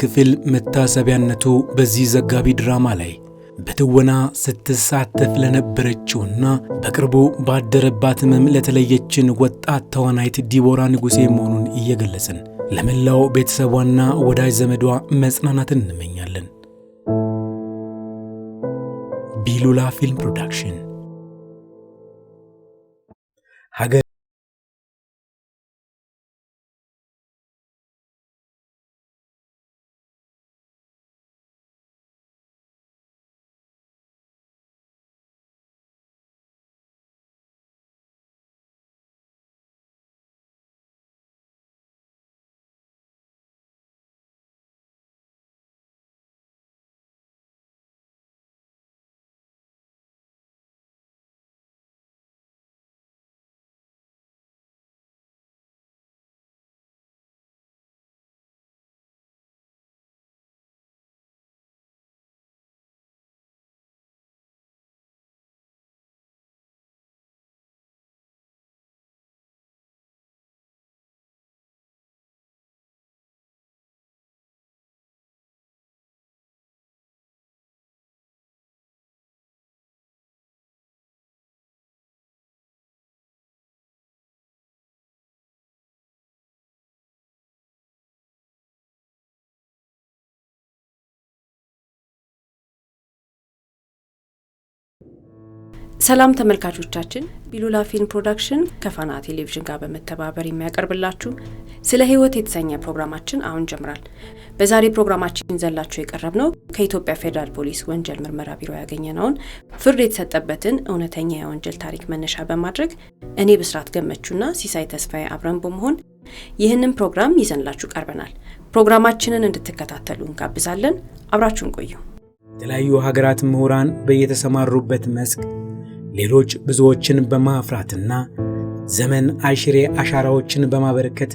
ክፍል መታሰቢያነቱ በዚህ ዘጋቢ ድራማ ላይ በትወና ስትሳተፍ ለነበረችውና በቅርቡ ባደረባት ህመም ለተለየችን ወጣት ተዋናይት ዲቦራ ንጉሴ መሆኑን እየገለጽን ለመላው ቤተሰቧና ወዳጅ ዘመዷ መጽናናትን እንመኛለን። ቢሉላ ፊልም ፕሮዳክሽን ሀገር ሰላም ተመልካቾቻችን ቢሉላ ፊልም ፕሮዳክሽን ከፋና ቴሌቪዥን ጋር በመተባበር የሚያቀርብላችሁ ስለ ህይወት የተሰኘ ፕሮግራማችን አሁን ጀምራል። በዛሬ ፕሮግራማችን ዘላችሁ የቀረብነው ከኢትዮጵያ ፌደራል ፖሊስ ወንጀል ምርመራ ቢሮ ያገኘነውን ፍርድ የተሰጠበትን እውነተኛ የወንጀል ታሪክ መነሻ በማድረግ እኔ ብስራት ገመቹና ሲሳይ ተስፋዬ አብረን በመሆን ይህንን ፕሮግራም ይዘንላችሁ ቀርበናል። ፕሮግራማችንን እንድትከታተሉ እንጋብዛለን። አብራችሁን ቆዩ። የተለያዩ ሀገራት ምሁራን በየተሰማሩበት መስክ ሌሎች ብዙዎችን በማፍራትና ዘመን አይሽሬ አሻራዎችን በማበረከት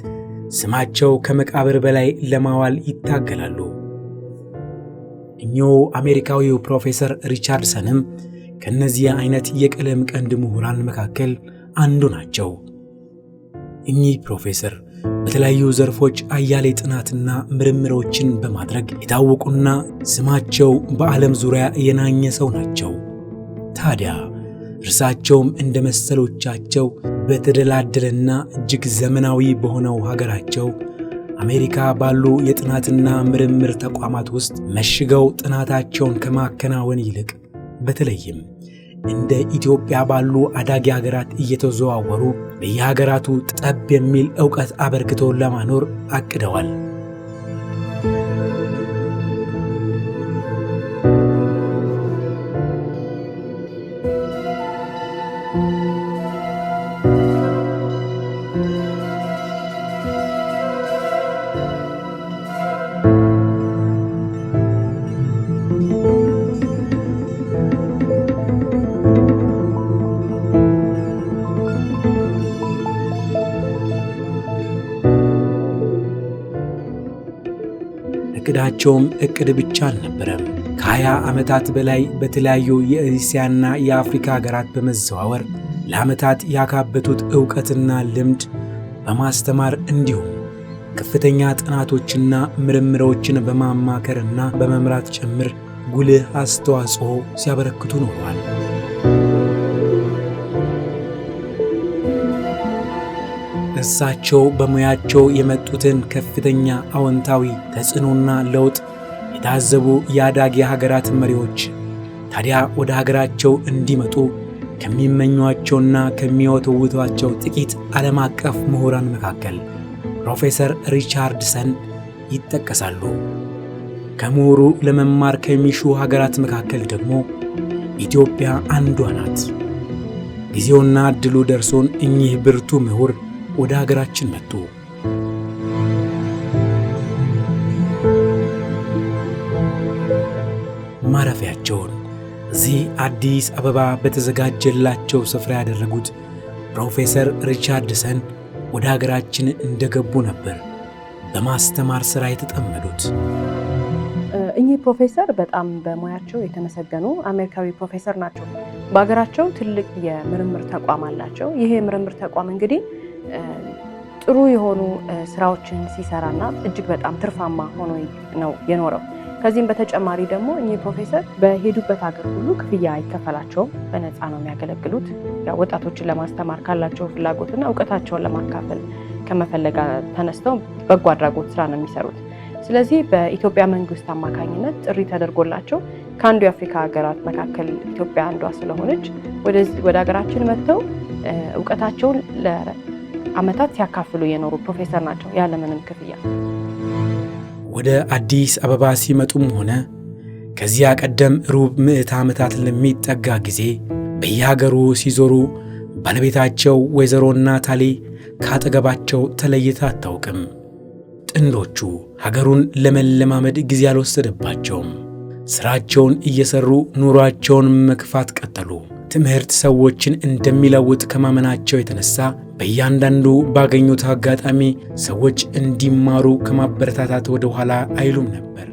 ስማቸው ከመቃብር በላይ ለማዋል ይታገላሉ። እኚሁ አሜሪካዊው ፕሮፌሰር ሪቻርድሰንም ከነዚህ አይነት የቀለም ቀንድ ምሁራን መካከል አንዱ ናቸው። እኚህ ፕሮፌሰር በተለያዩ ዘርፎች አያሌ ጥናትና ምርምሮችን በማድረግ የታወቁና ስማቸው በዓለም ዙሪያ የናኘ ሰው ናቸው። ታዲያ እርሳቸውም እንደ መሰሎቻቸው በተደላደለና እጅግ ዘመናዊ በሆነው ሀገራቸው አሜሪካ ባሉ የጥናትና ምርምር ተቋማት ውስጥ መሽገው ጥናታቸውን ከማከናወን ይልቅ በተለይም እንደ ኢትዮጵያ ባሉ አዳጊ ሀገራት እየተዘዋወሩ በየሀገራቱ ጠብ የሚል ዕውቀት አበርክቶ ለማኖር አቅደዋል። እቅዳቸውም እቅድ ብቻ አልነበረም። ከ20 ዓመታት በላይ በተለያዩ የእስያና የአፍሪካ ሀገራት በመዘዋወር ለዓመታት ያካበቱት ዕውቀትና ልምድ በማስተማር እንዲሁም ከፍተኛ ጥናቶችና ምርምሮችን በማማከርና በመምራት ጭምር ጉልህ አስተዋጽኦ ሲያበረክቱ ኖረዋል። እሳቸው በሙያቸው የመጡትን ከፍተኛ አዎንታዊ ተጽዕኖና ለውጥ የታዘቡ የአዳጊ ሀገራት መሪዎች ታዲያ ወደ ሀገራቸው እንዲመጡ ከሚመኟቸውና ከሚወተውቷቸው ጥቂት ዓለም አቀፍ ምሁራን መካከል ፕሮፌሰር ሪቻርድሰን ይጠቀሳሉ። ከምሁሩ ለመማር ከሚሹ ሀገራት መካከል ደግሞ ኢትዮጵያ አንዷ ናት። ጊዜውና ዕድሉ ደርሶን እኚህ ብርቱ ምሁር ወደ ሀገራችን መጡ። ማረፊያቸውን እዚህ አዲስ አበባ በተዘጋጀላቸው ስፍራ ያደረጉት ፕሮፌሰር ሪቻርድሰን ወደ ሀገራችን እንደገቡ ነበር በማስተማር ሥራ የተጠመዱት። እኚህ ፕሮፌሰር በጣም በሙያቸው የተመሰገኑ አሜሪካዊ ፕሮፌሰር ናቸው። በሀገራቸው ትልቅ የምርምር ተቋም አላቸው። ይሄ የምርምር ተቋም እንግዲህ ጥሩ የሆኑ ስራዎችን ሲሰራና እጅግ በጣም ትርፋማ ሆኖ ነው የኖረው። ከዚህም በተጨማሪ ደግሞ እኚህ ፕሮፌሰር በሄዱበት ሀገር ሁሉ ክፍያ አይከፈላቸውም፣ በነፃ ነው የሚያገለግሉት። ያው ወጣቶችን ለማስተማር ካላቸው ፍላጎትና እውቀታቸውን ለማካፈል ከመፈለጋ ተነስተው በጎ አድራጎት ስራ ነው የሚሰሩት። ስለዚህ በኢትዮጵያ መንግስት አማካኝነት ጥሪ ተደርጎላቸው ከአንዱ የአፍሪካ ሀገራት መካከል ኢትዮጵያ አንዷ ስለሆነች ወደ ሀገራችን መጥተው እውቀታቸውን ለዓመታት ሲያካፍሉ የኖሩ ፕሮፌሰር ናቸው ያለምንም ክፍያ። ወደ አዲስ አበባ ሲመጡም ሆነ ከዚያ ቀደም ሩብ ምዕተ ዓመታት ለሚጠጋ ጊዜ በየሀገሩ ሲዞሩ ባለቤታቸው ወይዘሮ ናታሊ ካጠገባቸው ተለይታ አታውቅም። ጥንዶቹ ሀገሩን ለመለማመድ ጊዜ አልወሰደባቸውም። ስራቸውን እየሰሩ ኑሯቸውን መክፋት ቀጠሉ። ትምህርት ሰዎችን እንደሚለውጥ ከማመናቸው የተነሳ በእያንዳንዱ ባገኙት አጋጣሚ ሰዎች እንዲማሩ ከማበረታታት ወደ ኋላ አይሉም ነበር።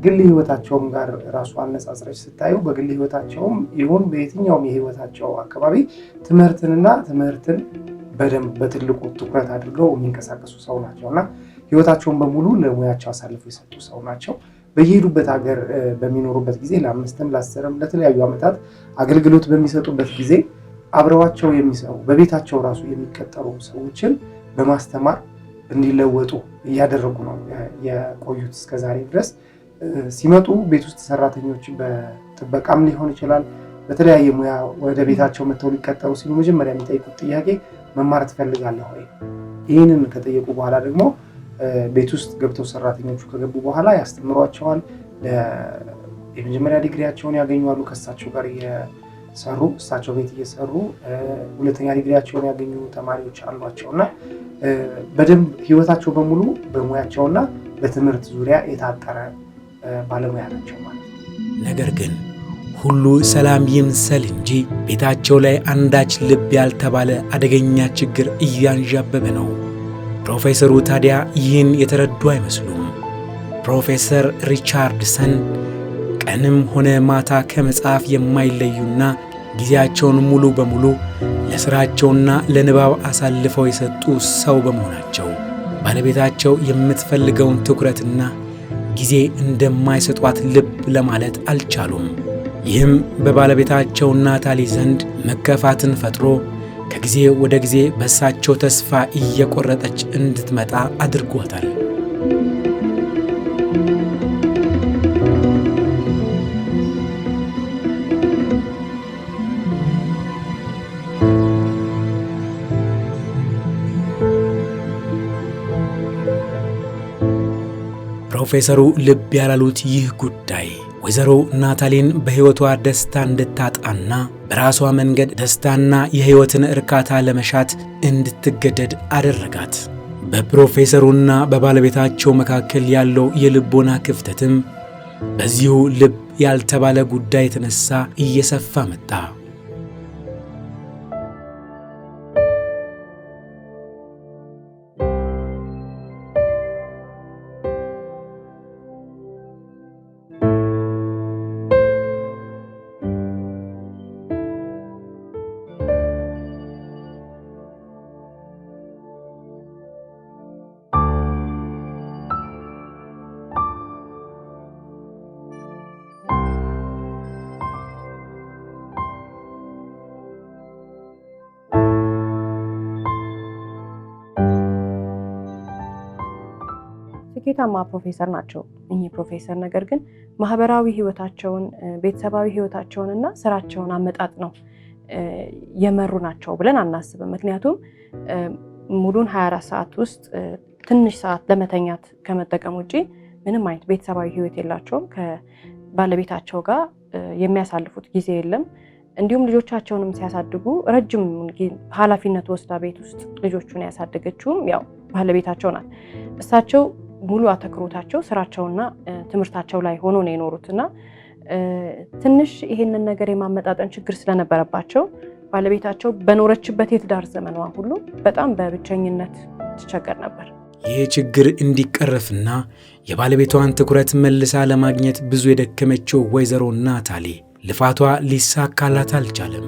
ግል ህይወታቸውም ጋር ራሱ አነጻጽረች ስታዩ በግል ህይወታቸውም ይሁን በየትኛውም የህይወታቸው አካባቢ ትምህርትን በደንብ በትልቁ ትኩረት አድርገው የሚንቀሳቀሱ ሰው ናቸውና ህይወታቸውን በሙሉ ለሙያቸው አሳልፈው የሰጡ ሰው ናቸው። በየሄዱበት ሀገር በሚኖሩበት ጊዜ ለ5ም ለ10ም ለተለያዩ ዓመታት አገልግሎት በሚሰጡበት ጊዜ አብረዋቸው የሚሰሩ በቤታቸው ራሱ የሚቀጠሩ ሰዎችን በማስተማር እንዲለወጡ እያደረጉ ነው የቆዩት እስከዛሬ ድረስ። ሲመጡ ቤት ውስጥ ሰራተኞች በጥበቃም ሊሆን ይችላል በተለያየ ሙያ ወደ ቤታቸው መጥተው ሊቀጠሩ ሲሉ መጀመሪያ የሚጠይቁት ጥያቄ መማር ትፈልጋለህ ወይ? ይህንን ከጠየቁ በኋላ ደግሞ ቤት ውስጥ ገብተው ሰራተኞቹ ከገቡ በኋላ ያስተምሯቸዋል። የመጀመሪያ ዲግሪያቸውን ያገኙአሉ ከእሳቸው ጋር እየሰሩ እሳቸው ቤት እየሰሩ ሁለተኛ ዲግሪያቸውን ያገኙ ተማሪዎች አሏቸውና በደንብ ህይወታቸው በሙሉ በሙያቸውና በትምህርት ዙሪያ የታጠረ ባለሙያ ናቸው ማለት ነው። ነገር ግን ሁሉ ሰላም ይምሰል እንጂ ቤታቸው ላይ አንዳች ልብ ያልተባለ አደገኛ ችግር እያንዣበበ ነው። ፕሮፌሰሩ ታዲያ ይህን የተረዱ አይመስሉም። ፕሮፌሰር ሪቻርድሰን ቀንም ሆነ ማታ ከመጽሐፍ የማይለዩና ጊዜያቸውን ሙሉ በሙሉ ለሥራቸውና ለንባብ አሳልፈው የሰጡ ሰው በመሆናቸው ባለቤታቸው የምትፈልገውን ትኩረትና ጊዜ እንደማይሰጧት ልብ ለማለት አልቻሉም። ይህም በባለቤታቸው ናታሊ ዘንድ መከፋትን ፈጥሮ ከጊዜ ወደ ጊዜ በእሳቸው ተስፋ እየቆረጠች እንድትመጣ አድርጓታል። ፕሮፌሰሩ ልብ ያላሉት ይህ ጉዳይ ወይዘሮ ናታሊን በሕይወቷ ደስታ እንድታጣና በራሷ መንገድ ደስታና የሕይወትን እርካታ ለመሻት እንድትገደድ አደረጋት። በፕሮፌሰሩና በባለቤታቸው መካከል ያለው የልቦና ክፍተትም በዚሁ ልብ ያልተባለ ጉዳይ የተነሳ እየሰፋ መጣ። ስኬታማ ፕሮፌሰር ናቸው እኚህ ፕሮፌሰር። ነገር ግን ማህበራዊ ህይወታቸውን ቤተሰባዊ ህይወታቸውንና ስራቸውን አመጣጥ ነው የመሩ ናቸው ብለን አናስብም። ምክንያቱም ሙሉን 24 ሰዓት ውስጥ ትንሽ ሰዓት ለመተኛት ከመጠቀም ውጪ ምንም አይነት ቤተሰባዊ ህይወት የላቸውም። ከባለቤታቸው ጋር የሚያሳልፉት ጊዜ የለም። እንዲሁም ልጆቻቸውንም ሲያሳድጉ ረጅም ኃላፊነት ወስዳ ቤት ውስጥ ልጆቹን ያሳደገችውም ያው ባለቤታቸው ናት። እሳቸው ሙሉ አተክሮታቸው ስራቸውና ትምህርታቸው ላይ ሆኖ ነው የኖሩትና ትንሽ ይሄንን ነገር የማመጣጠን ችግር ስለነበረባቸው ባለቤታቸው በኖረችበት የትዳር ዘመኗ ሁሉ በጣም በብቸኝነት ትቸገር ነበር። ይህ ችግር እንዲቀረፍና የባለቤቷን ትኩረት መልሳ ለማግኘት ብዙ የደከመችው ወይዘሮ ናታሊ ልፋቷ ሊሳካላት አልቻለም።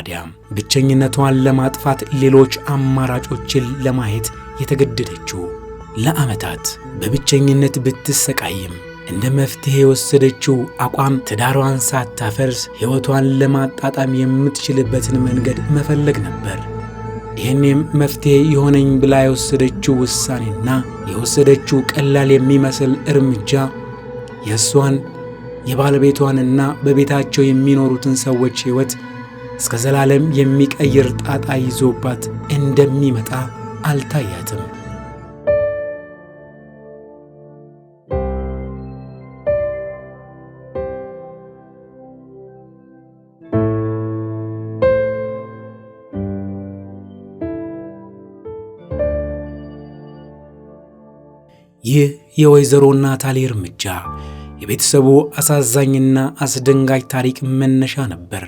ታዲያ ብቸኝነቷን ለማጥፋት ሌሎች አማራጮችን ለማየት የተገደደችው? ለዓመታት በብቸኝነት ብትሰቃይም እንደ መፍትሄ የወሰደችው አቋም ትዳሯን ሳታፈርስ ሕይወቷን ለማጣጣም የምትችልበትን መንገድ መፈለግ ነበር። ይህኔም መፍትሄ የሆነኝ ብላ የወሰደችው ውሳኔና የወሰደችው ቀላል የሚመስል እርምጃ የእሷን የባለቤቷንና በቤታቸው የሚኖሩትን ሰዎች ሕይወት እስከ ዘላለም የሚቀይር ጣጣ ይዞባት እንደሚመጣ አልታያትም። ይህ የወይዘሮ ናታሊ እርምጃ የቤተሰቡ አሳዛኝና አስደንጋጭ ታሪክ መነሻ ነበር።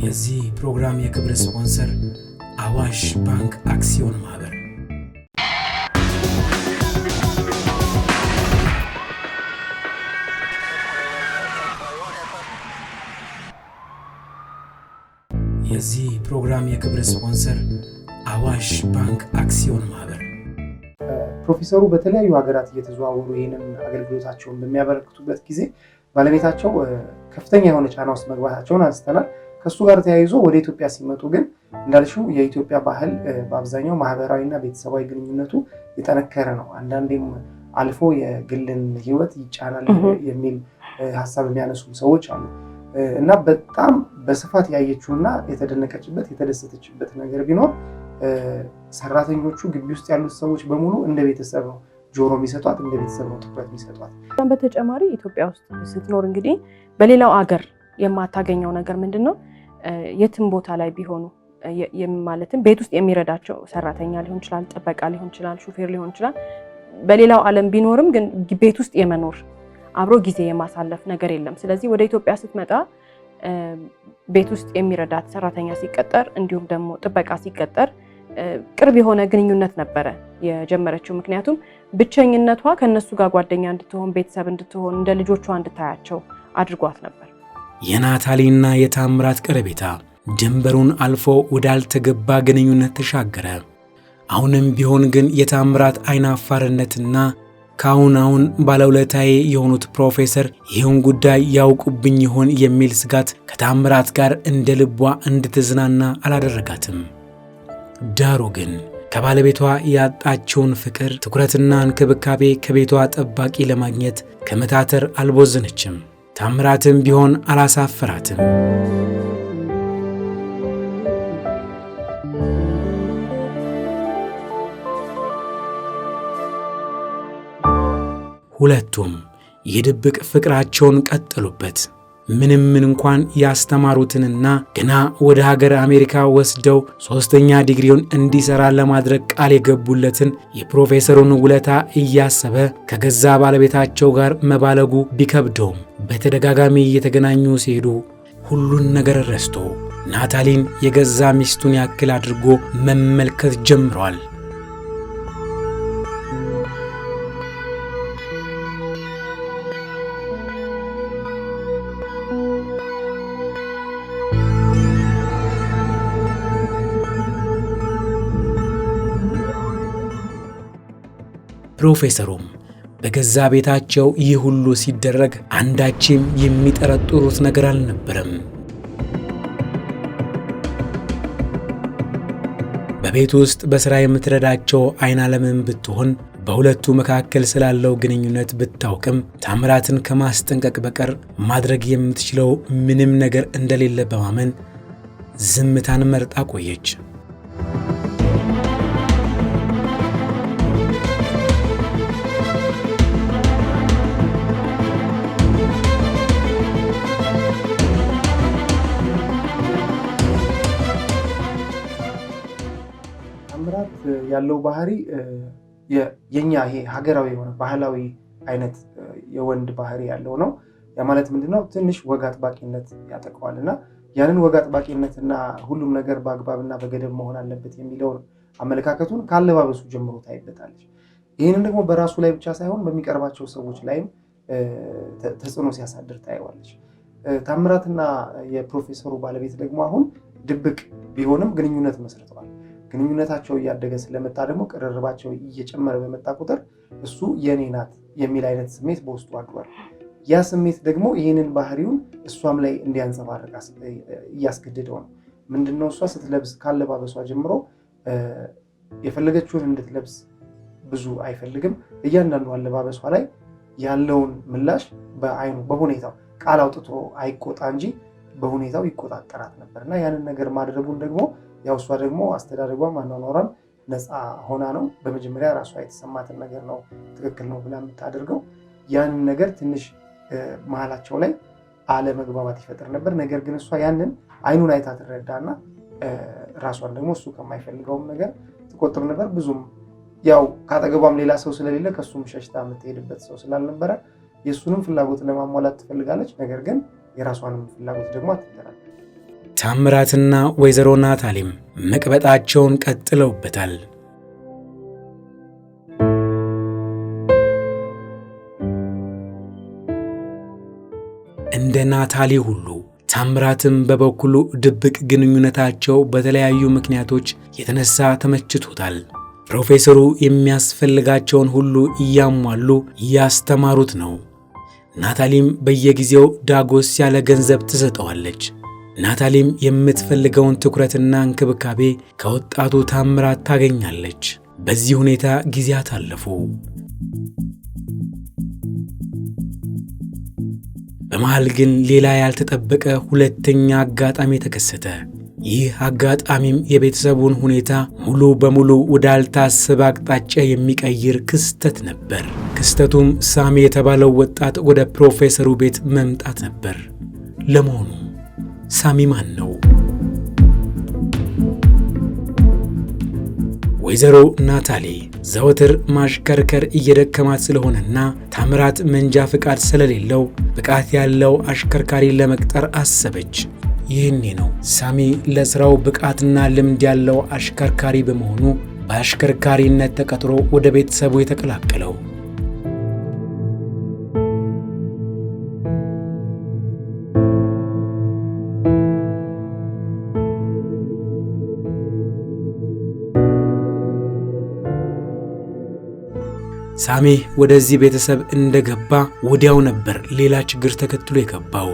የዚህ ፕሮግራም የክብር ስፖንሰር አዋሽ ባንክ አክሲዮን ማህበር። የዚህ ፕሮግራም የክብር ስፖንሰር አዋሽ ባንክ አክሲዮን ማህበር። ፕሮፌሰሩ በተለያዩ ሀገራት እየተዘዋወሩ ይህንን አገልግሎታቸውን በሚያበረክቱበት ጊዜ ባለቤታቸው ከፍተኛ የሆነ ጫና ውስጥ መግባታቸውን አንስተናል። ከሱ ጋር ተያይዞ ወደ ኢትዮጵያ ሲመጡ ግን እንዳልሽው የኢትዮጵያ ባህል በአብዛኛው ማህበራዊና ቤተሰባዊ ግንኙነቱ የጠነከረ ነው። አንዳንዴም አልፎ የግልን ሕይወት ይጫናል የሚል ሐሳብ የሚያነሱ ሰዎች አሉ እና በጣም በስፋት ያየችውና የተደነቀችበት የተደሰተችበት ነገር ቢኖር ሰራተኞቹ ግቢ ውስጥ ያሉት ሰዎች በሙሉ እንደ ቤተሰብ ነው ጆሮ የሚሰጧት፣ እንደ ቤተሰብ ነው ትኩረት የሚሰጧት። በተጨማሪ ኢትዮጵያ ውስጥ ስትኖር እንግዲህ በሌላው አገር የማታገኘው ነገር ምንድነው? የትም ቦታ ላይ ቢሆኑ ማለትም ቤት ውስጥ የሚረዳቸው ሰራተኛ ሊሆን ይችላል፣ ጥበቃ ሊሆን ይችላል፣ ሹፌር ሊሆን ይችላል። በሌላው ዓለም ቢኖርም ግን ቤት ውስጥ የመኖር አብሮ ጊዜ የማሳለፍ ነገር የለም። ስለዚህ ወደ ኢትዮጵያ ስትመጣ ቤት ውስጥ የሚረዳት ሰራተኛ ሲቀጠር እንዲሁም ደግሞ ጥበቃ ሲቀጠር ቅርብ የሆነ ግንኙነት ነበረ የጀመረችው። ምክንያቱም ብቸኝነቷ ከነሱ ጋር ጓደኛ እንድትሆን፣ ቤተሰብ እንድትሆን፣ እንደ ልጆቿ እንድታያቸው አድርጓት ነበር። የናታሊና የታምራት ቀረቤታ ድንበሩን አልፎ ወዳልተገባ ግንኙነት ተሻገረ። አሁንም ቢሆን ግን የታምራት አይናፋርነትና ካሁን ባለውለታዬ የሆኑት ፕሮፌሰር ይህን ጉዳይ ያውቁብኝ ይሆን የሚል ስጋት ከታምራት ጋር እንደ ልቧ እንድትዝናና አላደረጋትም። ዳሩ ግን ከባለቤቷ ያጣችውን ፍቅር፣ ትኩረትና እንክብካቤ ከቤቷ ጠባቂ ለማግኘት ከመታተር አልቦዘነችም። ታምራትም ቢሆን አላሳፈራትም። ሁለቱም የድብቅ ፍቅራቸውን ቀጠሉበት። ምንም እንኳን ያስተማሩትንና ገና ወደ ሀገር አሜሪካ ወስደው 3ኛ ዲግሪውን እንዲሰራ ለማድረግ ቃል የገቡለትን የፕሮፌሰሩን ውለታ እያሰበ ከገዛ ባለቤታቸው ጋር መባለጉ ቢከብደውም በተደጋጋሚ እየተገናኙ ሲሄዱ ሁሉን ነገር ረስቶ ናታሊን የገዛ ሚስቱን ያክል አድርጎ መመልከት ጀምሯል። ፕሮፌሰሩም በገዛ ቤታቸው ይህ ሁሉ ሲደረግ አንዳችም የሚጠረጥሩት ነገር አልነበረም። በቤት ውስጥ በሥራ የምትረዳቸው አይናለምን ብትሆን በሁለቱ መካከል ስላለው ግንኙነት ብታውቅም ታምራትን ከማስጠንቀቅ በቀር ማድረግ የምትችለው ምንም ነገር እንደሌለ በማመን ዝምታን መርጣ ቆየች። ያለው ባህሪ የኛ ይሄ ሀገራዊ የሆነ ባህላዊ አይነት የወንድ ባህሪ ያለው ነው። ያ ማለት ምንድነው? ትንሽ ወግ አጥባቂነት ያጠቃዋልና ያንን ወግ አጥባቂነትና ሁሉም ነገር በአግባብና በገደብ መሆን አለበት የሚለውን አመለካከቱን ካለባበሱ ጀምሮ ታይበታለች። ይህንን ደግሞ በራሱ ላይ ብቻ ሳይሆን በሚቀርባቸው ሰዎች ላይም ተጽዕኖ ሲያሳድር ታይዋለች። ታምራትና የፕሮፌሰሩ ባለቤት ደግሞ አሁን ድብቅ ቢሆንም ግንኙነት መስርተዋል። ግንኙነታቸው እያደገ ስለመጣ ደግሞ ቅርርባቸው እየጨመረ በመጣ ቁጥር እሱ የኔ ናት የሚል አይነት ስሜት በውስጡ አድሯል። ያ ስሜት ደግሞ ይህንን ባህሪውን እሷም ላይ እንዲያንጸባርቅ እያስገድደው ነው። ምንድነው? እሷ ስትለብስ ካለባበሷ ጀምሮ የፈለገችውን እንድትለብስ ብዙ አይፈልግም። እያንዳንዱ አለባበሷ ላይ ያለውን ምላሽ በአይኑ በሁኔታው ቃል አውጥቶ አይቆጣ እንጂ በሁኔታው ይቆጣጠራት ነበርና ያንን ነገር ማድረጉን ደግሞ ያው እሷ ደግሞ አስተዳደጓም አኗኗሯም ነፃ ሆና ነው በመጀመሪያ ራሷ የተሰማትን ነገር ነው ትክክል ነው ብላ የምታደርገው። ያንን ነገር ትንሽ መሀላቸው ላይ አለመግባባት ይፈጥር ነበር። ነገር ግን እሷ ያንን አይኑን አይታ ትረዳና ራሷን ደግሞ እሱ ከማይፈልገውም ነገር ትቆጥብ ነበር። ብዙም ያው ካጠገቧም ሌላ ሰው ስለሌለ ከሱም ሸሽታ የምትሄድበት ሰው ስላልነበረ የሱንም ፍላጎት ለማሟላት ትፈልጋለች። ነገር ግን የራሷንም ፍላጎት ደግሞ አትተናል። ታምራትና ወይዘሮ ናታሊም መቅበጣቸውን ቀጥለውበታል። እንደ ናታሊ ሁሉ ታምራትም በበኩሉ ድብቅ ግንኙነታቸው በተለያዩ ምክንያቶች የተነሳ ተመችቶታል። ፕሮፌሰሩ የሚያስፈልጋቸውን ሁሉ እያሟሉ እያስተማሩት ነው። ናታሊም በየጊዜው ዳጎስ ያለ ገንዘብ ትሰጠዋለች። ናታሊም የምትፈልገውን ትኩረትና እንክብካቤ ከወጣቱ ታምራት ታገኛለች። በዚህ ሁኔታ ጊዜያት አለፉ። በመሃል ግን ሌላ ያልተጠበቀ ሁለተኛ አጋጣሚ ተከሰተ። ይህ አጋጣሚም የቤተሰቡን ሁኔታ ሙሉ በሙሉ ወዳልታሰበ አቅጣጫ የሚቀይር ክስተት ነበር። ክስተቱም ሳሚ የተባለው ወጣት ወደ ፕሮፌሰሩ ቤት መምጣት ነበር። ለመሆኑ ሳሚ ማን ነው? ወይዘሮ ናታሊ ዘወትር ማሽከርከር እየደከማት ስለሆነና ታምራት መንጃ ፍቃድ ስለሌለው ብቃት ያለው አሽከርካሪ ለመቅጠር አሰበች። ይህኔ ነው ሳሚ ለስራው ብቃትና ልምድ ያለው አሽከርካሪ በመሆኑ በአሽከርካሪነት ተቀጥሮ ወደ ቤተሰቡ የተቀላቀለው። ሳሚ ወደዚህ ቤተሰብ እንደገባ ወዲያው ነበር ሌላ ችግር ተከትሎ የገባው።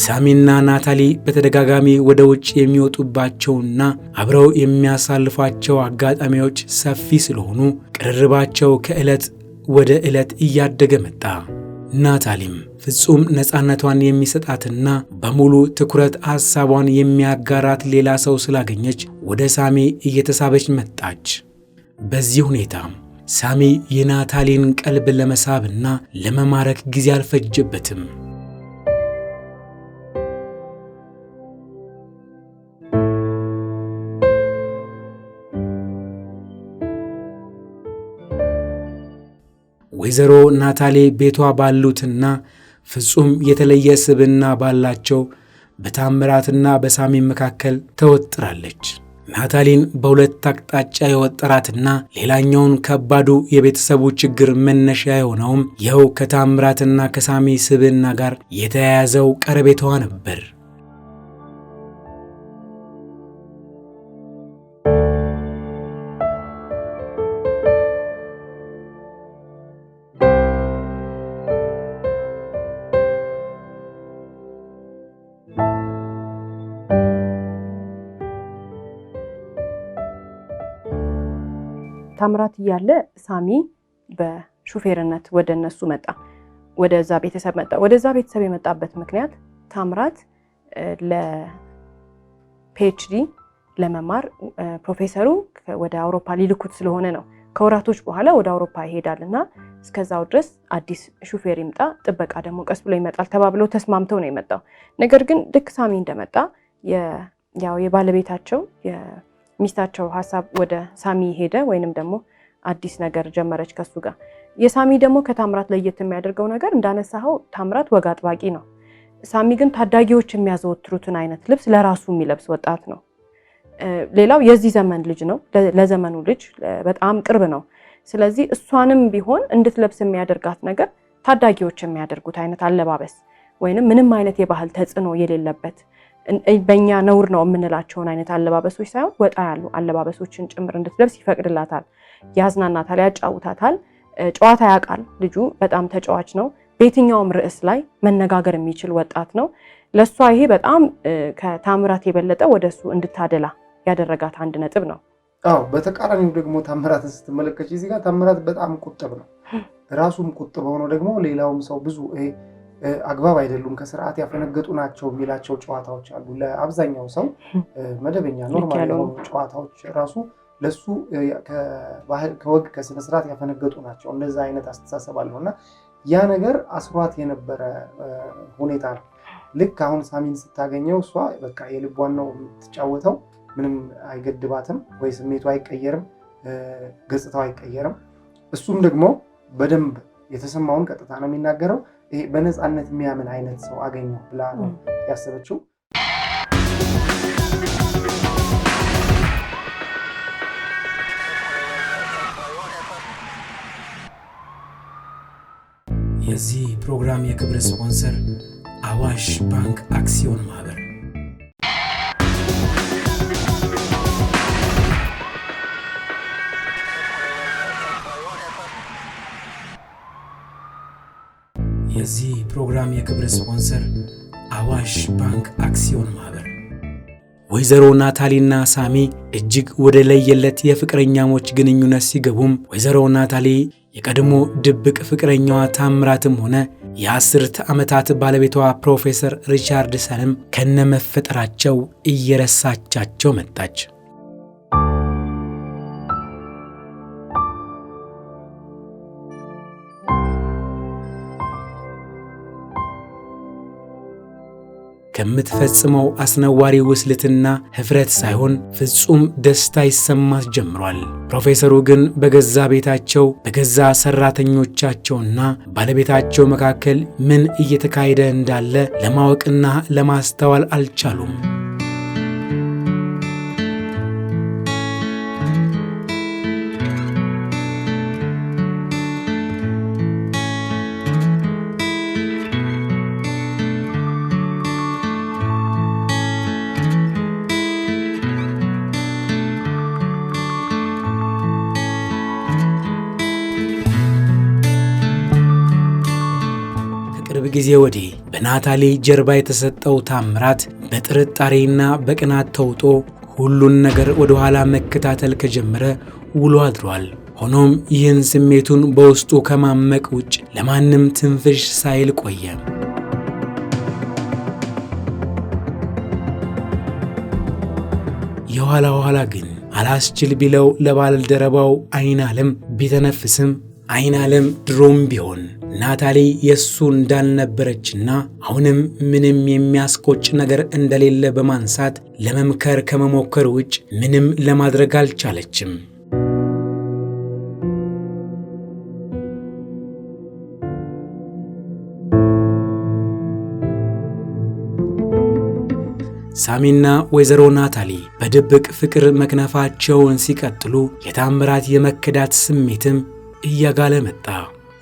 ሳሚና ናታሊ በተደጋጋሚ ወደ ውጭ የሚወጡባቸውና አብረው የሚያሳልፏቸው አጋጣሚዎች ሰፊ ስለሆኑ ቅርርባቸው ከዕለት ወደ ዕለት እያደገ መጣ። ናታሊም ፍጹም ነፃነቷን የሚሰጣትና በሙሉ ትኩረት ሐሳቧን የሚያጋራት ሌላ ሰው ስላገኘች ወደ ሳሚ እየተሳበች መጣች። በዚህ ሁኔታ ሳሚ የናታሊን ቀልብ ለመሳብና ለመማረክ ጊዜ አልፈጀበትም። ወይዘሮ ናታሊ ቤቷ ባሉትና ፍጹም የተለየ ስብዕና ባላቸው በታምራትና በሳሚ መካከል ተወጥራለች። ናታሊን በሁለት አቅጣጫ የወጠራትና ሌላኛውን ከባዱ የቤተሰቡ ችግር መነሻ የሆነውም ይኸው ከታምራትና ከሳሚ ስብዕና ጋር የተያያዘው ቀረቤታዋ ነበር። ታምራት እያለ ሳሚ በሹፌርነት ወደ እነሱ መጣ። ወደዛ ቤተሰብ መጣ። ወደዛ ቤተሰብ የመጣበት ምክንያት ታምራት ለፒኤችዲ ለመማር ፕሮፌሰሩ ወደ አውሮፓ ሊልኩት ስለሆነ ነው ከወራቶች በኋላ ወደ አውሮፓ ይሄዳልና እስከዛው ድረስ አዲስ ሹፌር ይምጣ ጥበቃ ደግሞ ቀስ ብሎ ይመጣል ተባብለው ተስማምተው ነው የመጣው። ነገር ግን ልክ ሳሚ እንደመጣ ያው የባለቤታቸው የሚስታቸው ሐሳብ ወደ ሳሚ ሄደ ወይንም ደግሞ አዲስ ነገር ጀመረች ከሱ ጋር። የሳሚ ደግሞ ከታምራት ለየት የሚያደርገው ነገር እንዳነሳው ታምራት ወግ አጥባቂ ነው። ሳሚ ግን ታዳጊዎች የሚያዘወትሩትን አይነት ልብስ ለራሱ የሚለብስ ወጣት ነው። ሌላው የዚህ ዘመን ልጅ ነው፣ ለዘመኑ ልጅ በጣም ቅርብ ነው። ስለዚህ እሷንም ቢሆን እንድትለብስ የሚያደርጋት ነገር ታዳጊዎች የሚያደርጉት አይነት አለባበስ ወይንም ምንም አይነት የባህል ተጽዕኖ የሌለበት በእኛ ነውር ነው የምንላቸውን አይነት አለባበሶች ሳይሆን ወጣ ያሉ አለባበሶችን ጭምር እንድትለብስ ይፈቅድላታል፣ ያዝናናታል፣ ያጫውታታል። ጨዋታ ያውቃል ልጁ፣ በጣም ተጫዋች ነው። በየትኛውም ርዕስ ላይ መነጋገር የሚችል ወጣት ነው። ለሷ ይሄ በጣም ከታምራት የበለጠ ወደሱ እንድታደላ ያደረጋት አንድ ነጥብ ነው። አዎ፣ በተቃራኒው ደግሞ ታምራትን ስትመለከች እዚህ ጋር ታምራት በጣም ቁጥብ ነው። ራሱም ቁጥብ ሆኖ ደግሞ ሌላውም ሰው ብዙ አግባብ አይደሉም ከስርዓት ያፈነገጡ ናቸው የሚላቸው ጨዋታዎች አሉ። ለአብዛኛው ሰው መደበኛ ኖርማል የሆኑ ጨዋታዎች ራሱ ለሱ ከባህል ከወግ ከስነ ስርዓት ያፈነገጡ ናቸው። እንደዛ አይነት አስተሳሰብ አለውና ያ ነገር አስሯት የነበረ ሁኔታ ነው። ልክ አሁን ሳሚን ስታገኘው እሷ በቃ የልቧን ነው የምትጫወተው፣ ምንም አይገድባትም ወይ ስሜቱ አይቀየርም፣ ገጽታው አይቀየርም። እሱም ደግሞ በደንብ የተሰማውን ቀጥታ ነው የሚናገረው። ይሄ በነፃነት የሚያምን አይነት ሰው አገኘው ብላ ነው ያሰበችው። የዚህ ፕሮግራም የክብር ስፖንሰር አዋሽ ባንክ አክሲዮን ማህበር። የዚህ ፕሮግራም የክብር ስፖንሰር አዋሽ ባንክ አክሲዮን ማህበር። ወይዘሮ ናታሊና ሳሚ እጅግ ወደ ለየለት የፍቅረኛሞች ግንኙነት ሲገቡም ወይዘሮ ናታሊ የቀድሞ ድብቅ ፍቅረኛዋ ታምራትም ሆነ የ10 ዓመታት ባለቤቷ ፕሮፌሰር ሪቻርድሰንም ከነመፈጠራቸው እየረሳቻቸው መጣች። ከምትፈጽመው አስነዋሪ ውስልትና ህፍረት ሳይሆን ፍጹም ደስታ ይሰማት ጀምሯል። ፕሮፌሰሩ ግን በገዛ ቤታቸው በገዛ ሰራተኞቻቸውና ባለቤታቸው መካከል ምን እየተካሄደ እንዳለ ለማወቅና ለማስተዋል አልቻሉም። ከቅርብ ጊዜ ወዲህ በናታሊ ጀርባ የተሰጠው ታምራት በጥርጣሬና በቅናት ተውጦ ሁሉን ነገር ወደ ኋላ መከታተል ከጀመረ ውሎ አድሯል። ሆኖም ይህን ስሜቱን በውስጡ ከማመቅ ውጭ ለማንም ትንፍሽ ሳይል ቆየ። የኋላ ኋላ ግን አላስችል ቢለው ለባልደረባው አይናለም ቢተነፍስም አይናለም ድሮም ቢሆን ናታሊ የሱ እንዳልነበረችና አሁንም ምንም የሚያስቆጭ ነገር እንደሌለ በማንሳት ለመምከር ከመሞከር ውጭ ምንም ለማድረግ አልቻለችም። ሳሚና ወይዘሮ ናታሊ በድብቅ ፍቅር መክነፋቸውን ሲቀጥሉ የታምራት የመከዳት ስሜትም እያጋለ መጣ።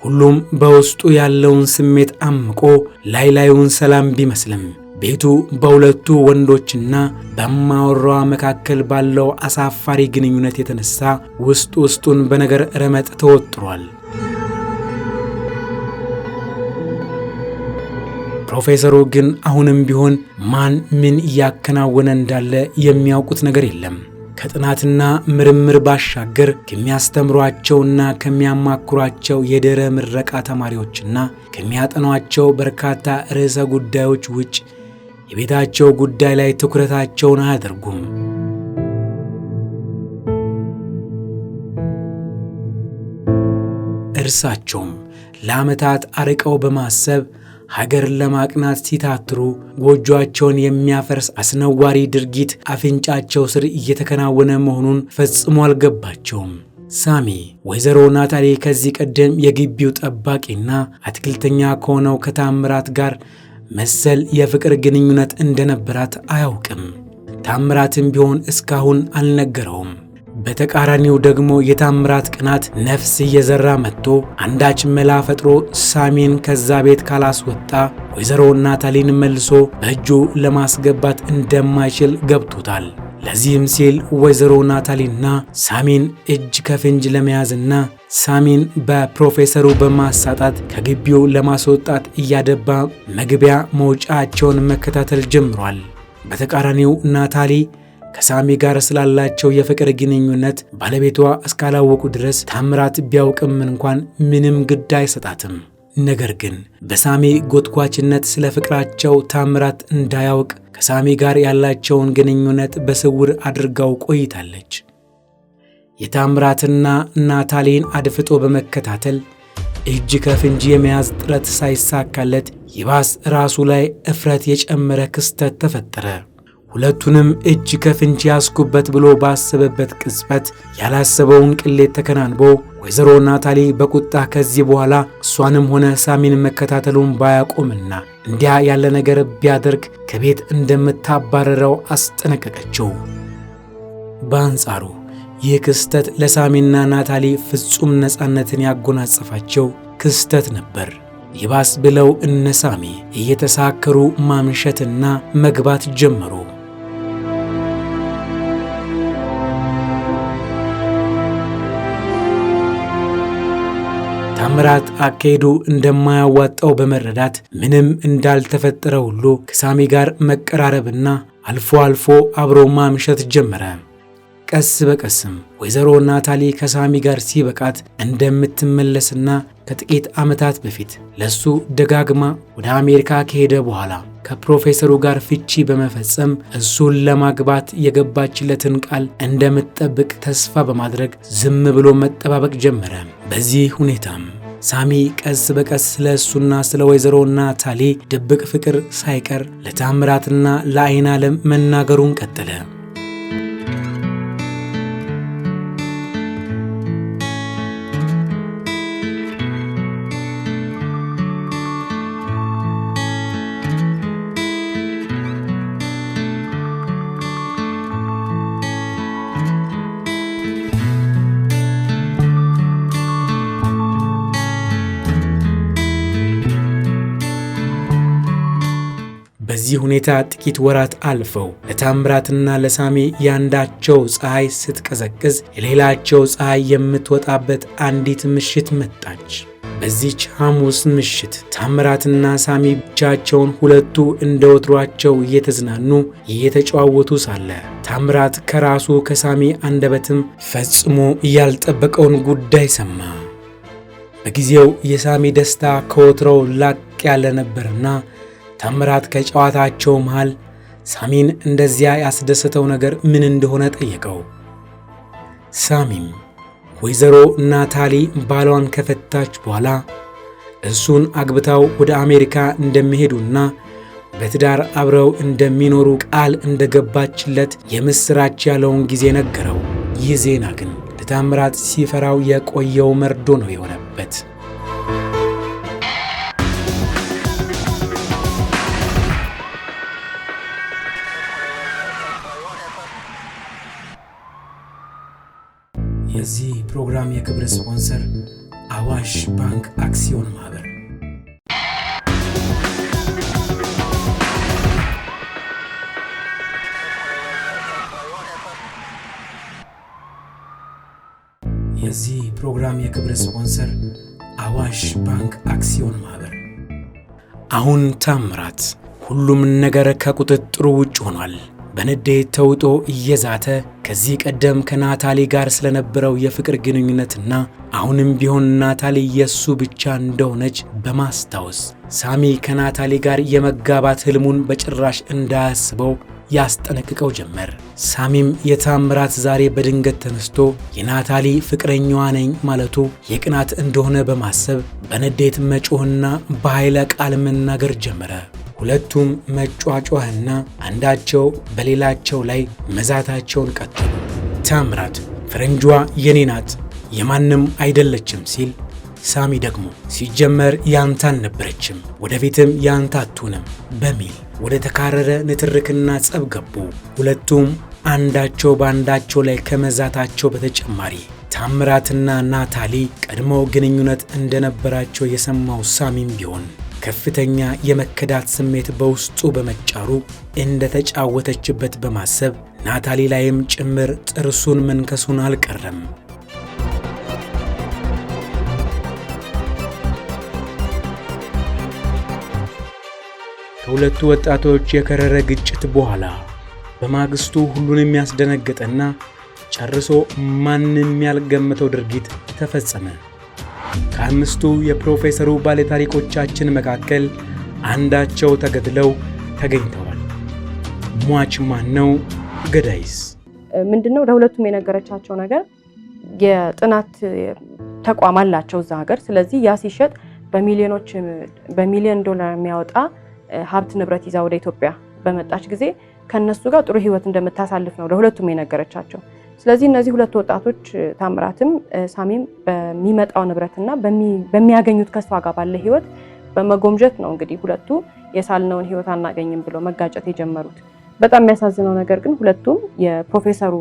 ሁሉም በውስጡ ያለውን ስሜት አምቆ ላዩን ሰላም ቢመስልም ቤቱ በሁለቱ ወንዶችና በማወራዋ መካከል ባለው አሳፋሪ ግንኙነት የተነሳ ውስጡን በነገር ረመጥ ተወጥሯል። ፕሮፌሰሩ ግን አሁንም ቢሆን ማን ምን እያከናወነ እንዳለ የሚያውቁት ነገር የለም። ከጥናትና ምርምር ባሻገር ከሚያስተምሯቸውና ከሚያማክሯቸው የድህረ ምረቃ ተማሪዎችና ከሚያጠኗቸው በርካታ ርዕሰ ጉዳዮች ውጭ የቤታቸው ጉዳይ ላይ ትኩረታቸውን አያደርጉም። እርሳቸውም ለዓመታት አርቀው በማሰብ ሀገር ለማቅናት ሲታትሩ ጎጆአቸውን የሚያፈርስ አስነዋሪ ድርጊት አፍንጫቸው ስር እየተከናወነ መሆኑን ፈጽሞ አልገባቸውም። ሳሚ ወይዘሮ ናታሊ ከዚህ ቀደም የግቢው ጠባቂና አትክልተኛ ከሆነው ከታምራት ጋር መሰል የፍቅር ግንኙነት እንደነበራት አያውቅም። ታምራትም ቢሆን እስካሁን አልነገረውም። በተቃራኒው ደግሞ የታምራት ቅናት ነፍስ እየዘራ መጥቶ አንዳች መላ ፈጥሮ ሳሚን ከዛ ቤት ካላስወጣ ወይዘሮ ናታሊን መልሶ በእጁ ለማስገባት እንደማይችል ገብቶታል። ለዚህም ሲል ወይዘሮ ናታሊና ሳሚን እጅ ከፍንጅ ለመያዝና ሳሚን በፕሮፌሰሩ በማሳጣት ከግቢው ለማስወጣት እያደባ መግቢያ መውጫቸውን መከታተል ጀምሯል። በተቃራኒው ናታሊ ከሳሚ ጋር ስላላቸው የፍቅር ግንኙነት ባለቤቷ እስካላወቁ ድረስ ታምራት ቢያውቅም እንኳን ምንም ግድ አይሰጣትም። ነገር ግን በሳሚ ጎትኳችነት ስለ ፍቅራቸው ታምራት እንዳያውቅ ከሳሚ ጋር ያላቸውን ግንኙነት በስውር አድርጋው ቆይታለች። የታምራትና ናታሊን አድፍጦ በመከታተል እጅ ከፍንጅ የመያዝ ጥረት ሳይሳካለት ይባስ ራሱ ላይ እፍረት የጨመረ ክስተት ተፈጠረ። ሁለቱንም እጅ ከፍንጅ ያስኩበት ብሎ ባሰበበት ቅጽበት ያላሰበውን ቅሌት ተከናንቦ ወይዘሮ ናታሊ በቁጣ ከዚህ በኋላ እሷንም ሆነ ሳሚን መከታተሉን ባያቆምና እንዲያ ያለ ነገር ቢያደርግ ከቤት እንደምታባረረው አስጠነቀቀችው። በአንጻሩ ይህ ክስተት ለሳሚና ናታሊ ፍጹም ነፃነትን ያጎናጸፋቸው ክስተት ነበር። ይባስ ብለው እነ ሳሚ እየተሳከሩ ማምሸትና መግባት ጀመሩ። ታምራት አካሄዱ እንደማያዋጣው በመረዳት ምንም እንዳልተፈጠረ ሁሉ ከሳሚ ጋር መቀራረብና አልፎ አልፎ አብሮ ማምሸት ጀመረ። ቀስ በቀስም ወይዘሮ ናታሊ ከሳሚ ጋር ሲበቃት እንደምትመለስና ከጥቂት ዓመታት በፊት ለሱ ደጋግማ ወደ አሜሪካ ከሄደ በኋላ ከፕሮፌሰሩ ጋር ፍቺ በመፈጸም እሱን ለማግባት የገባችለትን ቃል እንደምትጠብቅ ተስፋ በማድረግ ዝም ብሎ መጠባበቅ ጀመረ። በዚህ ሁኔታም ሳሚ ቀስ በቀስ ስለ እሱና ስለ ወይዘሮ ናታሊ ድብቅ ፍቅር ሳይቀር ለታምራትና ለዓይን ዓለም መናገሩን ቀጠለ። በዚህ ሁኔታ ጥቂት ወራት አልፈው ለታምራትና ለሳሚ ያንዳቸው ፀሐይ ስትቀዘቅዝ የሌላቸው ፀሐይ የምትወጣበት አንዲት ምሽት መጣች። በዚች ሐሙስ ምሽት ታምራትና ሳሚ ብቻቸውን ሁለቱ እንደ ወትሯቸው እየተዝናኑ እየተጨዋወቱ ሳለ ታምራት ከራሱ ከሳሚ አንደበትም ፈጽሞ ያልጠበቀውን ጉዳይ ሰማ። በጊዜው የሳሚ ደስታ ከወትሮው ላቅ ያለ ነበርና ታምራት ከጨዋታቸው መሃል ሳሚን እንደዚያ ያስደሰተው ነገር ምን እንደሆነ ጠየቀው። ሳሚም ወይዘሮ ናታሊ ባሏን ከፈታች በኋላ እሱን አግብታው ወደ አሜሪካ እንደሚሄዱና በትዳር አብረው እንደሚኖሩ ቃል እንደገባችለት የምስራች ያለውን ጊዜ ነገረው። ይህ ዜና ግን ለታምራት ሲፈራው የቆየው መርዶ ነው የሆነበት። የዚህ ፕሮግራም የክብር ስፖንሰር አዋሽ ባንክ አክሲዮን ማህበር። የዚህ ፕሮግራም የክብር ስፖንሰር አዋሽ ባንክ አክሲዮን ማህበር። አሁን ታምራት ሁሉም ነገር ከቁጥጥሩ ውጭ ሆኗል። በንዴት ተውጦ እየዛተ ከዚህ ቀደም ከናታሊ ጋር ስለነበረው የፍቅር ግንኙነትና አሁንም ቢሆን ናታሊ የሱ ብቻ እንደሆነች በማስታወስ ሳሚ ከናታሊ ጋር የመጋባት ህልሙን በጭራሽ እንዳያስበው ያስጠነቅቀው ጀመር። ሳሚም የታምራት ዛሬ በድንገት ተነስቶ የናታሊ ፍቅረኛዋ ነኝ ማለቱ የቅናት እንደሆነ በማሰብ በንዴት መጮህና በኃይለ ቃል መናገር ጀመረ። ሁለቱም መጯጯህና አንዳቸው በሌላቸው ላይ መዛታቸውን ቀጠሉ። ታምራት ፈረንጇ የኔ ናት የማንም አይደለችም ሲል፣ ሳሚ ደግሞ ሲጀመር ያንተ አልነበረችም ወደፊትም ያንተ አትሆንም በሚል ወደ ተካረረ ንትርክና ጸብ ገቡ። ሁለቱም አንዳቸው በአንዳቸው ላይ ከመዛታቸው በተጨማሪ ታምራትና ናታሊ ቀድሞ ግንኙነት እንደነበራቸው የሰማው ሳሚም ቢሆን ከፍተኛ የመከዳት ስሜት በውስጡ በመጫሩ እንደተጫወተችበት በማሰብ ናታሊ ላይም ጭምር ጥርሱን መንከሱን አልቀረም። ከሁለቱ ወጣቶች የከረረ ግጭት በኋላ በማግስቱ ሁሉን የሚያስደነግጥና ጨርሶ ማንም ያልገመተው ድርጊት ተፈጸመ። ከአምስቱ የፕሮፌሰሩ ባለታሪኮቻችን መካከል አንዳቸው ተገድለው ተገኝተዋል። ሟች ማን ነው? ገዳይስ ምንድነው? ለሁለቱም የነገረቻቸው ነገር የጥናት ተቋም አላቸው እዛ ሀገር። ስለዚህ ያ ሲሸጥ በሚሊዮን ዶላር የሚያወጣ ሀብት ንብረት ይዛ ወደ ኢትዮጵያ በመጣች ጊዜ ከነሱ ጋር ጥሩ ህይወት እንደምታሳልፍ ነው ለሁለቱም የነገረቻቸው። ስለዚህ እነዚህ ሁለት ወጣቶች ታምራትም ሳሚም በሚመጣው ንብረትና በሚያገኙት ከሷ ጋር ባለ ህይወት በመጎምጀት ነው እንግዲህ ሁለቱ የሳልነውን ህይወት አናገኝም ብለው መጋጨት የጀመሩት። በጣም የሚያሳዝነው ነገር ግን ሁለቱም የፕሮፌሰሩ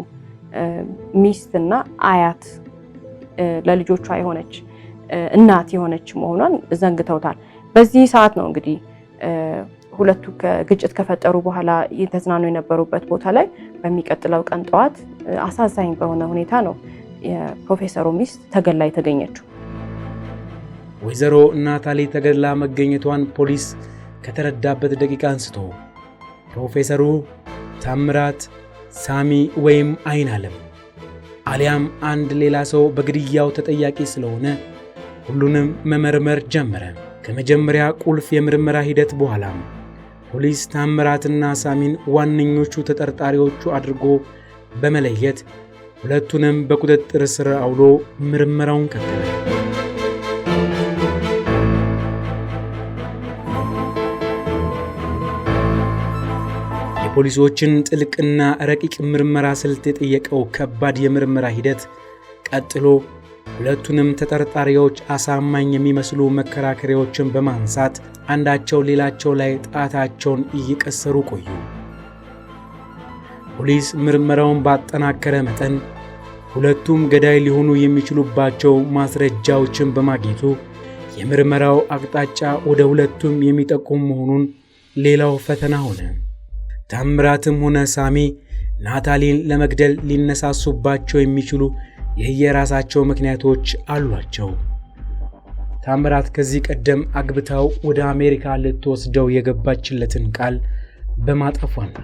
ሚስትና አያት ለልጆቿ የሆነች እናት የሆነች መሆኗን ዘንግተውታል። በዚህ ሰዓት ነው እንግዲህ ሁለቱ ግጭት ከፈጠሩ በኋላ የተዝናኑ የነበሩበት ቦታ ላይ በሚቀጥለው ቀን ጠዋት አሳዛኝ በሆነ ሁኔታ ነው የፕሮፌሰሩ ሚስት ተገላ የተገኘችው። ወይዘሮ ናታሊ ተገላ መገኘቷን ፖሊስ ከተረዳበት ደቂቃ አንስቶ ፕሮፌሰሩ ታምራት፣ ሳሚ ወይም አይናለም አሊያም አንድ ሌላ ሰው በግድያው ተጠያቂ ስለሆነ ሁሉንም መመርመር ጀመረ። ከመጀመሪያ ቁልፍ የምርመራ ሂደት በኋላም ፖሊስ ታምራትና ሳሚን ዋነኞቹ ተጠርጣሪዎቹ አድርጎ በመለየት ሁለቱንም በቁጥጥር ስር አውሎ ምርመራውን ቀጠለ። የፖሊሶችን ጥልቅና ረቂቅ ምርመራ ስልት የጠየቀው ከባድ የምርመራ ሂደት ቀጥሎ ሁለቱንም ተጠርጣሪዎች አሳማኝ የሚመስሉ መከራከሪያዎችን በማንሳት አንዳቸው ሌላቸው ላይ ጣታቸውን እየቀሰሩ ቆዩ። ፖሊስ ምርመራውን ባጠናከረ መጠን ሁለቱም ገዳይ ሊሆኑ የሚችሉባቸው ማስረጃዎችን በማግኘቱ የምርመራው አቅጣጫ ወደ ሁለቱም የሚጠቁም መሆኑን ሌላው ፈተና ሆነ። ታምራትም ሆነ ሳሚ ናታሊን ለመግደል ሊነሳሱባቸው የሚችሉ የየራሳቸው ምክንያቶች አሏቸው። ታምራት ከዚህ ቀደም አግብታው ወደ አሜሪካ ልትወስደው የገባችለትን ቃል በማጠፏና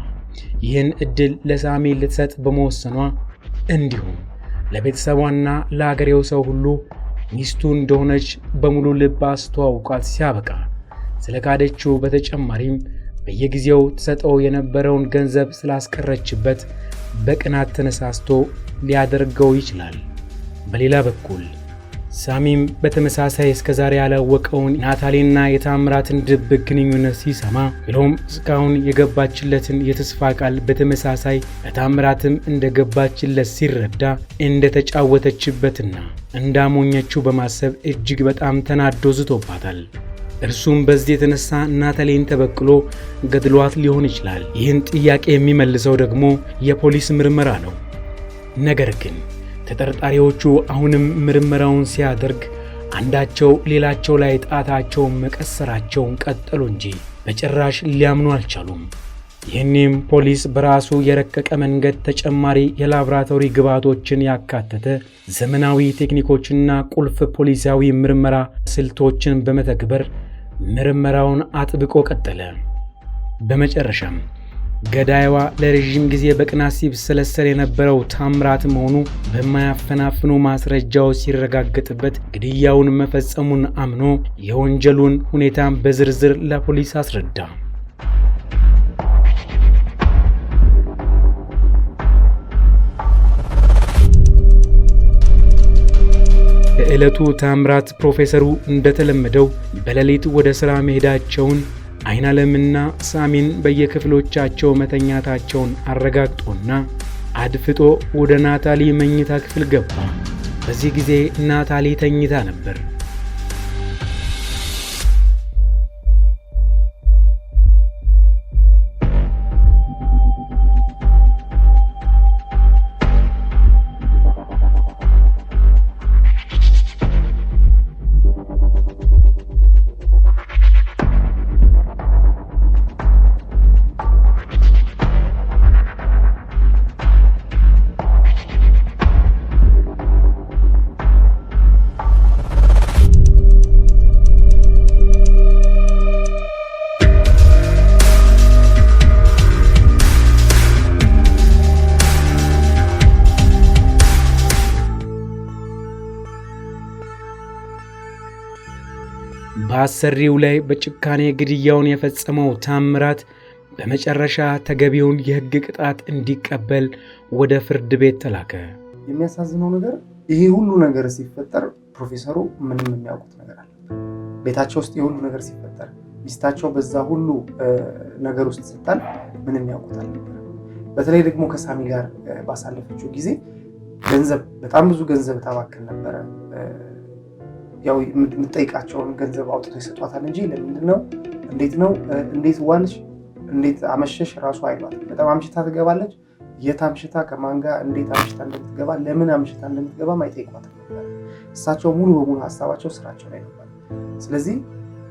ይህን እድል ለሳሚ ልትሰጥ በመወሰኗ እንዲሁም ለቤተሰቧና ለአገሬው ሰው ሁሉ ሚስቱ እንደሆነች በሙሉ ልብ አስተዋውቋት ሲያበቃ ስለካደችው በተጨማሪም በየጊዜው ተሰጠው የነበረውን ገንዘብ ስላስቀረችበት በቅናት ተነሳስቶ ሊያደርገው ይችላል። በሌላ በኩል ሳሚም በተመሳሳይ እስከዛሬ ያላወቀውን ናታሊና የታምራትን ድብቅ ግንኙነት ሲሰማ ብሎም እስካሁን የገባችለትን የተስፋ ቃል በተመሳሳይ ለታምራትም እንደገባችለት ሲረዳ እንደተጫወተችበትና እንዳሞኘችው በማሰብ እጅግ በጣም ተናዶ ዝቶባታል። እርሱም በዚህ የተነሳ ናታሊን ተበቅሎ ገድሏት ሊሆን ይችላል። ይህን ጥያቄ የሚመልሰው ደግሞ የፖሊስ ምርመራ ነው። ነገር ግን ተጠርጣሪዎቹ አሁንም ምርመራውን ሲያደርግ አንዳቸው ሌላቸው ላይ ጣታቸውን መቀሰራቸውን ቀጠሉ እንጂ በጭራሽ ሊያምኑ አልቻሉም። ይህንም ፖሊስ በራሱ የረቀቀ መንገድ ተጨማሪ የላብራቶሪ ግብዓቶችን ያካተተ ዘመናዊ ቴክኒኮችና ቁልፍ ፖሊሳዊ ምርመራ ስልቶችን በመተግበር ምርመራውን አጥብቆ ቀጠለ። በመጨረሻም ገዳይዋ ለረጅም ጊዜ በቅናት ሲብሰለሰል የነበረው ታምራት መሆኑ በማያፈናፍኑ ማስረጃዎች ሲረጋገጥበት ግድያውን መፈጸሙን አምኖ የወንጀሉን ሁኔታን በዝርዝር ለፖሊስ አስረዳ። በዕለቱ ታምራት ፕሮፌሰሩ እንደተለመደው በሌሊት ወደ ሥራ መሄዳቸውን አይናለምና ሳሚን በየክፍሎቻቸው መተኛታቸውን አረጋግጦና አድፍጦ ወደ ናታሊ መኝታ ክፍል ገባ። በዚህ ጊዜ ናታሊ ተኝታ ነበር። በአሰሪው ላይ በጭካኔ ግድያውን የፈጸመው ታምራት በመጨረሻ ተገቢውን የሕግ ቅጣት እንዲቀበል ወደ ፍርድ ቤት ተላከ። የሚያሳዝነው ነገር ይሄ ሁሉ ነገር ሲፈጠር ፕሮፌሰሩ ምንም የሚያውቁት ነገር አለ? ቤታቸው ውስጥ የሁሉ ነገር ሲፈጠር ሚስታቸው በዛ ሁሉ ነገር ውስጥ ስታል ምንም ያውቁት አልነበረ። በተለይ ደግሞ ከሳሚ ጋር ባሳለፈችው ጊዜ ገንዘብ በጣም ብዙ ገንዘብ ታባክን ነበረ። ያው የምትጠይቃቸውን ገንዘብ አውጥቶ ይሰጧታል እንጂ ለምንድን ነው እንዴት ዋልሽ እንዴት አመሸሽ ራሱ አይሏት። በጣም አምሽታ ትገባለች። የት አምሽታ ከማን ጋር እንዴት አምሽታ እንደምትገባ ለምን አምሽታ እንደምትገባ አይጠይቋትም ነበር። እሳቸው ሙሉ በሙሉ ሀሳባቸው ስራቸው ላይ ነበር። ስለዚህ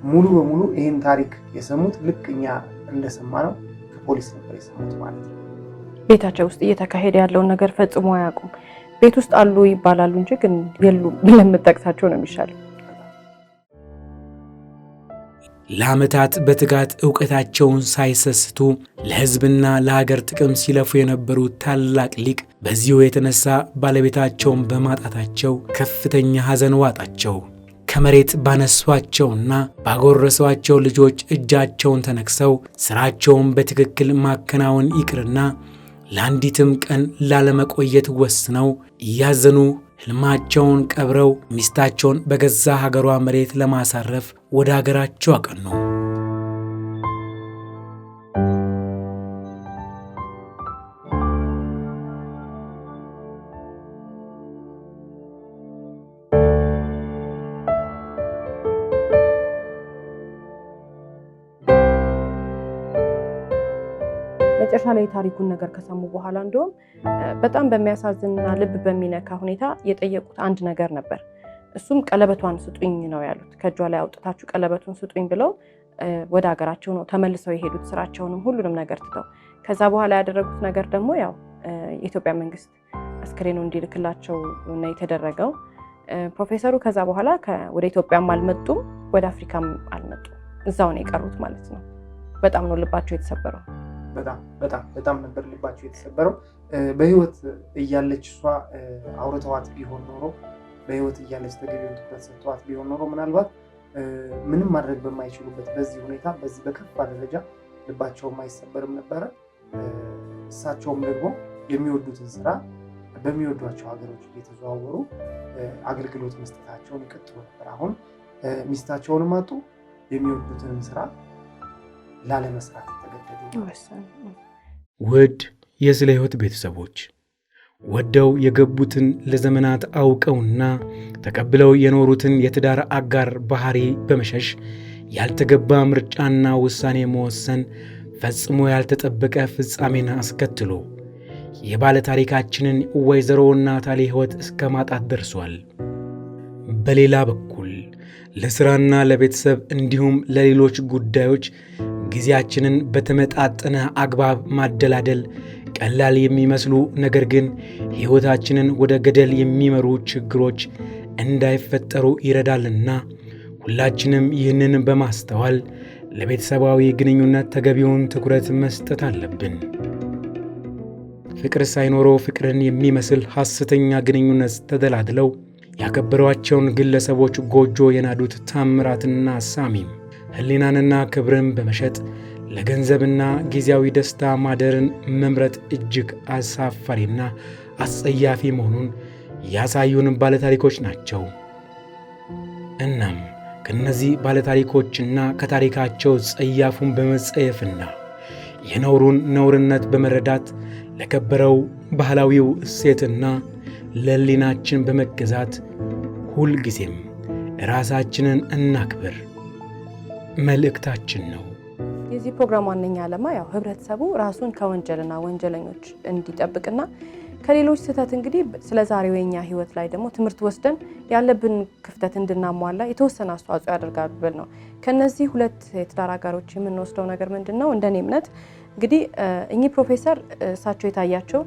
ሙሉ በሙሉ ይህን ታሪክ የሰሙት ልክ እኛ እንደሰማነው ከፖሊስ ነበር የሰሙት ማለት ነው። ቤታቸው ውስጥ እየተካሄደ ያለውን ነገር ፈጽሞ አያውቁም። ቤት ውስጥ አሉ ይባላሉ እንጂ ግን የሉም ብለን መጠቅሳቸው ነው የሚሻለው። ለዓመታት በትጋት ዕውቀታቸውን ሳይሰስቱ ለሕዝብና ለሀገር ጥቅም ሲለፉ የነበሩት ታላቅ ሊቅ በዚሁ የተነሳ ባለቤታቸውን በማጣታቸው ከፍተኛ ሐዘን ዋጣቸው። ከመሬት ባነሷቸውና ባጎረሷቸው ልጆች እጃቸውን ተነክሰው ሥራቸውን በትክክል ማከናወን ይቅርና ለአንዲትም ቀን ላለመቆየት ወስነው እያዘኑ ሕልማቸውን ቀብረው ሚስታቸውን በገዛ ሀገሯ መሬት ለማሳረፍ ወደ ሀገራቸው አቀኑ። መጨረሻ ላይ ታሪኩን ነገር ከሰሙ በኋላ እንደውም በጣም በሚያሳዝንና ልብ በሚነካ ሁኔታ የጠየቁት አንድ ነገር ነበር። እሱም ቀለበቷን ስጡኝ ነው ያሉት። ከእጇ ላይ አውጥታችሁ ቀለበቱን ስጡኝ ብለው ወደ ሀገራቸው ነው ተመልሰው የሄዱት፣ ስራቸውንም ሁሉንም ነገር ትተው። ከዛ በኋላ ያደረጉት ነገር ደግሞ ያው የኢትዮጵያ መንግስት አስክሬኑ እንዲልክላቸው ነው የተደረገው። ፕሮፌሰሩ ከዛ በኋላ ወደ ኢትዮጵያም አልመጡም፣ ወደ አፍሪካም አልመጡም። እዛው ነው የቀሩት ማለት ነው። በጣም ነው ልባቸው የተሰበረው። በጣም ነበር ልባቸው የተሰበረው። በህይወት እያለች እሷ አውርተዋት ቢሆን ኖሮ፣ በህይወት እያለች ተገቢውን ትኩረት ሰጥተዋት ቢሆን ኖሮ ምናልባት ምንም ማድረግ በማይችሉበት በዚህ ሁኔታ በዚህ በከፋ ደረጃ ልባቸውም አይሰበርም ነበረ። እሳቸውም ደግሞ የሚወዱትን ስራ በሚወዷቸው ሀገሮች እየተዘዋወሩ አገልግሎት መስጠታቸውን ይቀጥሉ ነበር። አሁን ሚስታቸውንም አጡ፣ የሚወዱትንም ስራ ላለመስራት ተገደዱ። ውድ የስለ ሕይወት ቤተሰቦች ወደው የገቡትን ለዘመናት አውቀውና ተቀብለው የኖሩትን የትዳር አጋር ባህሪ በመሸሽ ያልተገባ ምርጫና ውሳኔ መወሰን ፈጽሞ ያልተጠበቀ ፍጻሜን አስከትሎ የባለ ታሪካችንን ወይዘሮ ናታሊ ሕይወት እስከ ማጣት ደርሷል። በሌላ በኩል ለሥራና ለቤተሰብ እንዲሁም ለሌሎች ጉዳዮች ጊዜያችንን በተመጣጠነ አግባብ ማደላደል ቀላል የሚመስሉ ነገር ግን ሕይወታችንን ወደ ገደል የሚመሩ ችግሮች እንዳይፈጠሩ ይረዳልና ሁላችንም ይህንን በማስተዋል ለቤተሰባዊ ግንኙነት ተገቢውን ትኩረት መስጠት አለብን። ፍቅር ሳይኖረው ፍቅርን የሚመስል ሐሰተኛ ግንኙነት ተደላድለው ያከበሯቸውን ግለሰቦች ጎጆ የናዱት ታምራትና ሳሚም ሕሊናንና ክብርን በመሸጥ ለገንዘብና ጊዜያዊ ደስታ ማደርን መምረጥ እጅግ አሳፋሪና አስጸያፊ መሆኑን ያሳዩን ባለታሪኮች ናቸው። እናም ከነዚህ ባለታሪኮችና ከታሪካቸው ጸያፉን በመጸየፍና የነውሩን ነውርነት በመረዳት ለከበረው ባህላዊው እሴትና ለሕሊናችን በመገዛት ሁልጊዜም ራሳችንን እናክብር መልእክታችን ነው። የዚህ ፕሮግራም ዋነኛ ዓላማ ህብረተሰቡ ራሱን ከወንጀልና ወንጀለኞች እንዲጠብቅና ከሌሎች ስህተት እንግዲህ ስለ ዛሬው የኛ ህይወት ላይ ደግሞ ትምህርት ወስደን ያለብን ክፍተት እንድናሟላ የተወሰነ አስተዋጽኦ ያደርጋሉ ብል ነው። ከነዚህ ሁለት የትዳር አጋሮች የምንወስደው ነገር ምንድነው? እንደኔ እምነት እንግዲህ እኚህ ፕሮፌሰር እሳቸው የታያቸው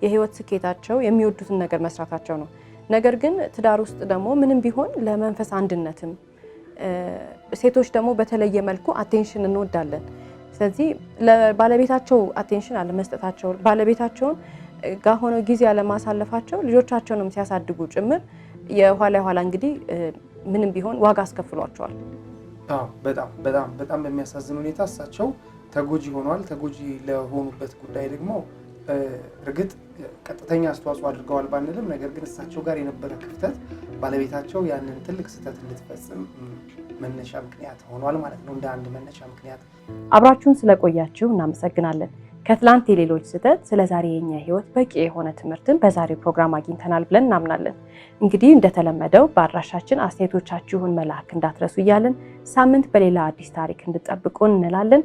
የህይወት ስኬታቸው የሚወዱትን ነገር መስራታቸው ነው። ነገር ግን ትዳር ውስጥ ደግሞ ምንም ቢሆን ለመንፈስ አንድነትም ሴቶች ደግሞ በተለየ መልኩ አቴንሽን እንወዳለን። ስለዚህ ለባለቤታቸው አቴንሽን አለመስጠታቸው ባለቤታቸውን ጋር ሆነው ጊዜ ያለማሳለፋቸው ልጆቻቸውንም ሲያሳድጉ ጭምር የኋላ እንግዲህ ምንም ቢሆን ዋጋ አስከፍሏቸዋል። በጣም በሚያሳዝን ሁኔታ እሳቸው ተጎጂ ሆኗል። ተጎጂ ለሆኑበት ጉዳይ ደግሞ እርግጥ ቀጥተኛ አስተዋጽኦ አድርገዋል ባንልም፣ ነገር ግን እሳቸው ጋር የነበረ ክፍተት ባለቤታቸው ያንን ትልቅ ስህተት እንድትፈጽም መነሻ ምክንያት ሆኗል ማለት ነው። እንደ አንድ መነሻ ምክንያት አብራችሁን ስለቆያችሁ እናመሰግናለን። ከትላንት የሌሎች ስህተት ስለ ዛሬ የኛ ህይወት በቂ የሆነ ትምህርትን በዛሬው ፕሮግራም አግኝተናል ብለን እናምናለን። እንግዲህ እንደተለመደው በአድራሻችን አስተያየቶቻችሁን መላክ እንዳትረሱ እያልን ሳምንት በሌላ አዲስ ታሪክ እንድጠብቁን እንላለን።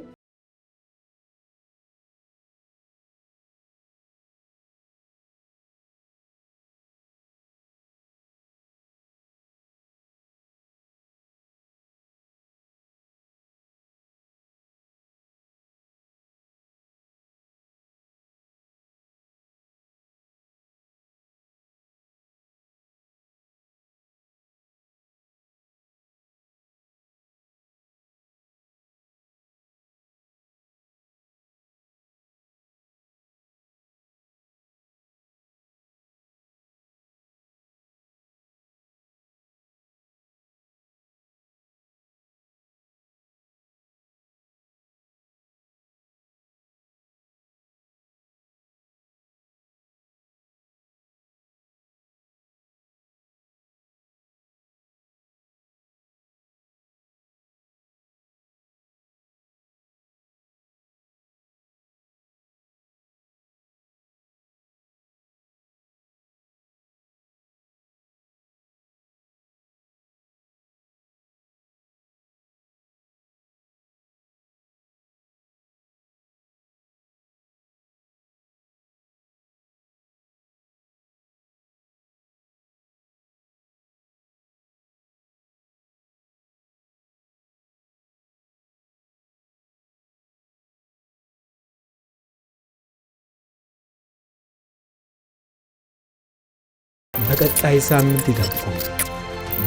በቀጣይ ሳምንት ይጠብቁ።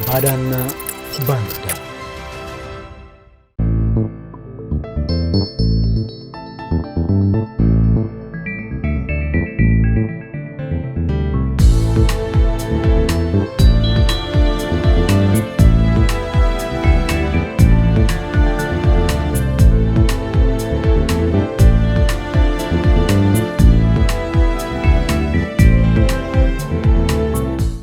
ባዳና ባንዳ